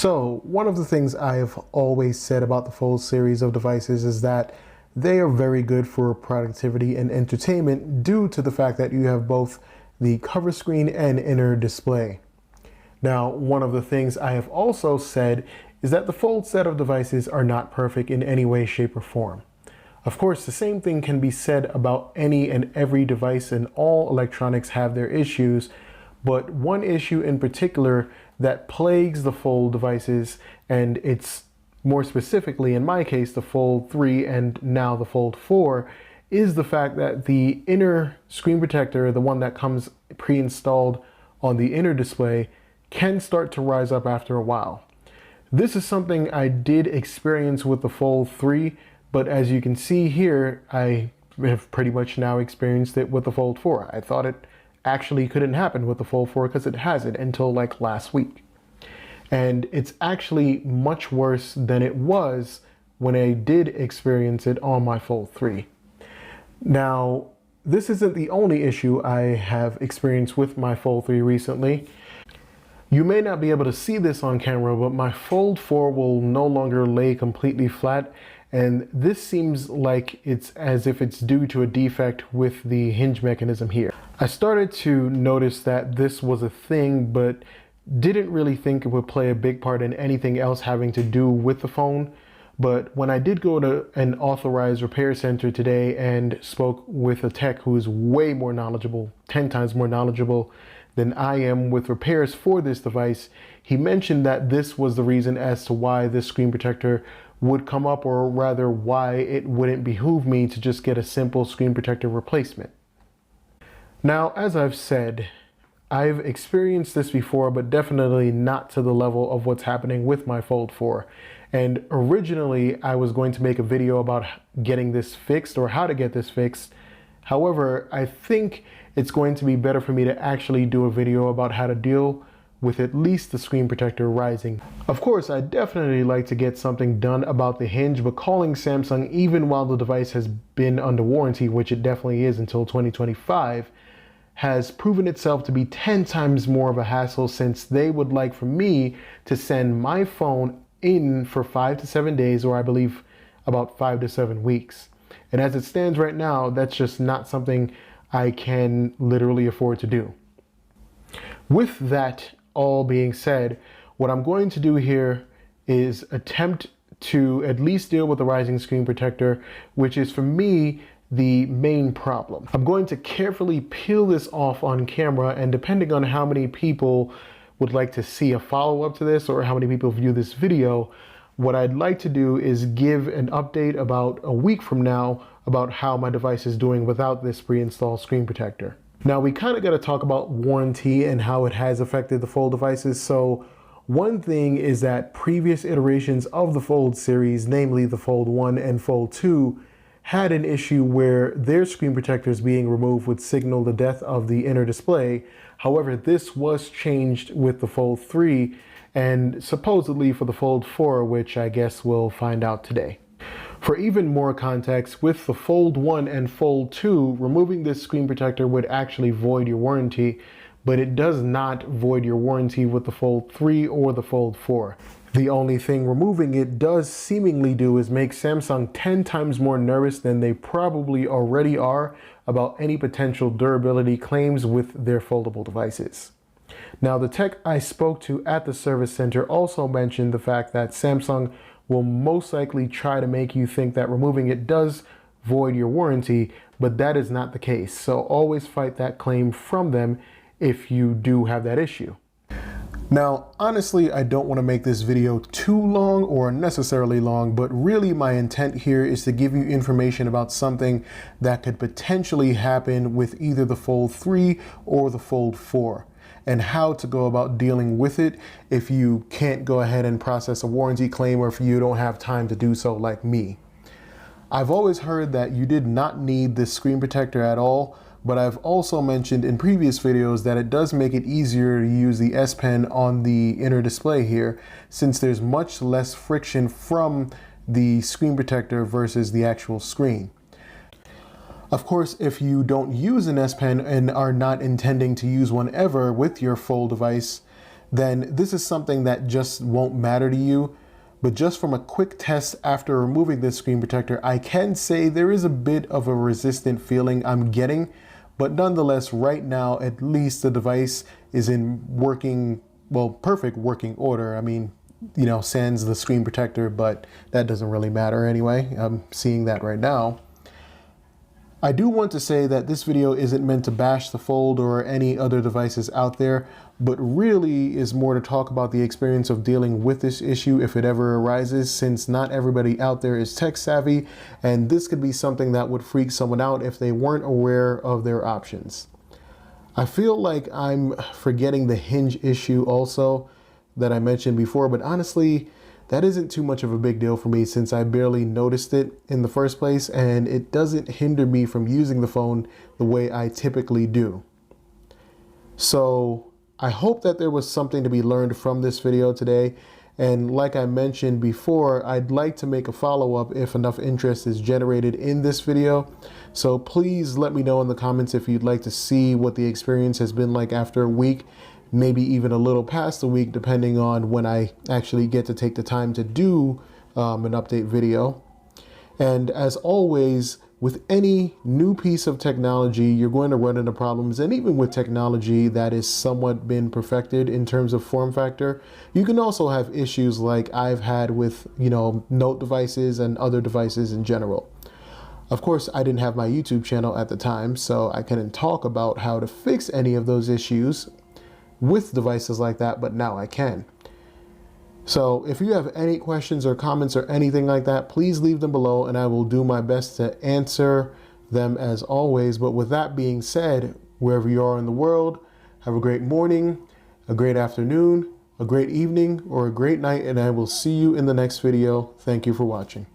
So one of the things I have always said about the Fold series of devices is that they are very good for productivity and entertainment due to the fact that you have both the cover screen and inner display. Now, one of the things I have also said is that the Fold set of devices are not perfect in any way, shape, or form. Of course, the same thing can be said about any and every device, and all electronics have their issues, but one issue in particular that plagues the Fold devices, and it's more specifically in my case the Fold 3 and now the Fold 4, is the fact that the inner screen protector, the one that comes pre-installed on the inner display, can start to rise up after a while. This is something I did experience with the Fold 3, but as you can see here, I have pretty much now experienced it with the Fold 4. I thought it actually couldn't happen with the Fold 4 because it hasn't until like last week. And it's actually much worse than it was when I did experience it on my Fold 3. Now, this isn't the only issue I have experienced with my Fold 3 recently. You may not be able to see this on camera, but my Fold 4 will no longer lay completely flat, and this seems like it's as if it's due to a defect with the hinge mechanism here. I started to notice that this was a thing, but didn't really think it would play a big part in anything else having to do with the phone. But when I did go to an authorized repair center today and spoke with a tech who is way more knowledgeable, 10 times more knowledgeable than I am with repairs for this device, he mentioned that this was the reason as to why this screen protector would come up, or rather why it wouldn't behoove me to just get a simple screen protector replacement. Now, as I've said, I've experienced this before, but definitely not to the level of what's happening with my Fold 4. And originally I was going to make a video about getting this fixed, or how to get this fixed. However, I think it's going to be better for me to actually do a video about how to deal with at least the screen protector rising. Of course, I'd definitely like to get something done about the hinge, but calling Samsung even while the device has been under warranty, which it definitely is until 2025, has proven itself to be 10 times more of a hassle, since they would like for me to send my phone in for 5 to 7 days, or I believe about 5 to 7 weeks. And as it stands right now, that's just not something I can literally afford to do. With that all being said, what I'm going to do here is attempt to at least deal with the rising screen protector, which is for me the main problem. I'm going to carefully peel this off on camera, and depending on how many people would like to see a follow-up to this, or how many people view this video, what I'd like to do is give an update about a week from now about how my device is doing without this pre-installed screen protector. Now, we kind of got to talk about warranty and how it has affected the Fold devices. So one thing is that previous iterations of the Fold series, namely the Fold 1 and Fold 2, had an issue where their screen protectors being removed would signal the death of the inner display. However, this was changed with the Fold 3 and supposedly for the Fold 4, which I guess we'll find out today. For even more context, with the Fold 1 and Fold 2, removing this screen protector would actually void your warranty, but it does not void your warranty with the Fold 3 or the Fold 4. The only thing removing it does seemingly do is make Samsung 10 times more nervous than they probably already are about any potential durability claims with their foldable devices. Now, the tech I spoke to at the service center also mentioned the fact that Samsung will most likely try to make you think that removing it does void your warranty, but that is not the case. So always fight that claim from them if you do have that issue. Now, honestly, I don't want to make this video too long or unnecessarily long, but really my intent here is to give you information about something that could potentially happen with either the Fold 3 or the Fold 4, and how to go about dealing with it if you can't go ahead and process a warranty claim, or if you don't have time to do so like me. I've always heard that you did not need this screen protector at all, but I've also mentioned in previous videos that it does make it easier to use the S Pen on the inner display here, since there's much less friction from the screen protector versus the actual screen. Of course, if you don't use an S Pen and are not intending to use one ever with your Fold device, then this is something that just won't matter to you. But just from a quick test after removing this screen protector, I can say there is a bit of a resistant feeling I'm getting, but nonetheless, right now, at least the device is in working, well, perfect working order. I mean, you know, sans the screen protector, but that doesn't really matter anyway. I'm seeing that right now. I do want to say that this video isn't meant to bash the Fold or any other devices out there, but really is more to talk about the experience of dealing with this issue if it ever arises, since not everybody out there is tech savvy, and this could be something that would freak someone out if they weren't aware of their options. I feel like I'm forgetting the Hinge issue also that I mentioned before, but honestly, that isn't too much of a big deal for me since I barely noticed it in the first place, and it doesn't hinder me from using the phone the way I typically do. So I hope that there was something to be learned from this video today. And like I mentioned before, I'd like to make a follow-up if enough interest is generated in this video. So please let me know in the comments if you'd like to see what the experience has been like after a week, maybe even a little past a week, depending on when I actually get to take the time to do an update video. And as always, with any new piece of technology, you're going to run into problems. And even with technology that is somewhat been perfected in terms of form factor, you can also have issues like I've had with, you know, Note devices and other devices in general. Of course, I didn't have my YouTube channel at the time, so I couldn't talk about how to fix any of those issues with devices like that, but now I can. So if you have any questions or comments or anything like that, please leave them below and I will do my best to answer them as always. But with that being said, wherever you are in the world, have a great morning, a great afternoon, a great evening, or a great night, and I will see you in the next video. Thank you for watching.